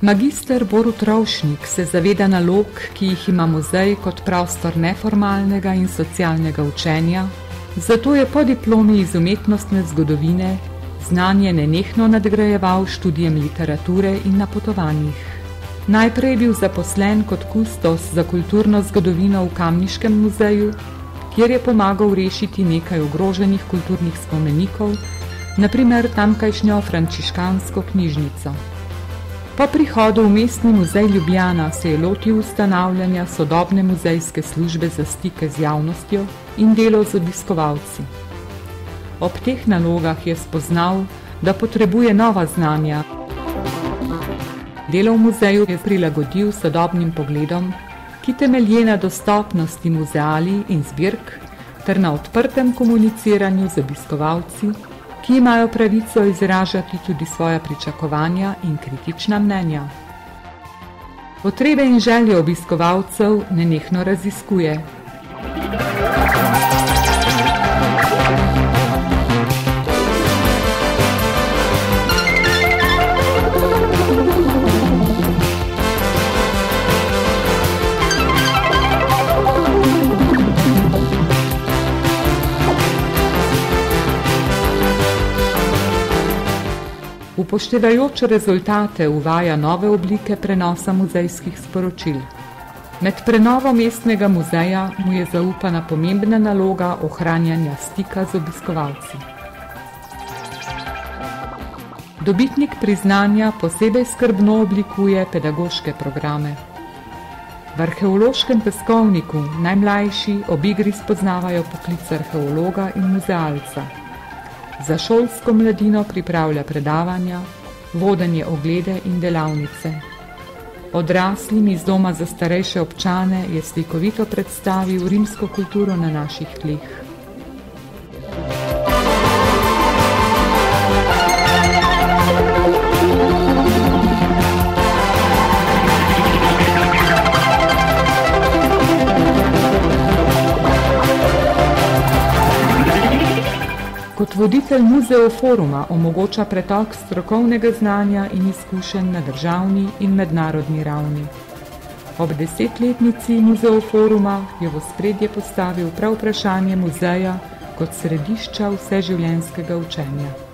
Magister Borut Rovšnik se zaveda nalog, ki jih ima muzej kot prostor neformalnega in socialnega učenja, zato je po diplomi iz umetnostne zgodovine znanje nenehno nadgrajeval študijem literature in na potovanjih. Najprej je bil zaposlen kot kustos za kulturno zgodovino v Kamniškem muzeju, kjer je pomagal rešiti nekaj ogroženih kulturnih spomenikov, na primer tamkajšnjo frančiškansko knjižnico. Po prihodu v Mestni muzej Ljubljana se je lotil ustanavljanja sodobne muzejske službe za stike z javnostjo in delo z obiskovalci. Ob teh nalogah je spoznal, da potrebuje nova znanja. Delo v muzeju je prilagodil sodobnim pogledom, ki temelje na dostopnosti muzealij in zbirk ter na odprtem komuniciranju z obiskovalci, ki imajo pravico izražati tudi svoja pričakovanja in kritična mnenja. Potrebe in želje obiskovalcev nenehno raziskuje. Upoštevajoč rezultate uvaja nove oblike prenosa muzejskih sporočil. Med prenovo Mestnega muzeja mu je zaupana pomembna naloga ohranjanja stika z obiskovalci. Dobitnik priznanja posebej skrbno oblikuje pedagoške programe. V arheološkem peskovniku najmlajši ob igri spoznavajo poklic arheologa in muzealca. Za šolsko mladino pripravlja predavanja, vodenje oglede in delavnice. Odraslim iz doma za starejše občane je slikovito predstavil rimsko kulturo na naših tleh. Kot voditelj Muzeoforuma omogoča pretok strokovnega znanja in izkušenj na državni in mednarodni ravni. Ob 10-letnici Muzeoforuma je v ospredje postavil prav vprašanje muzeja kot središča vseživljenjskega učenja.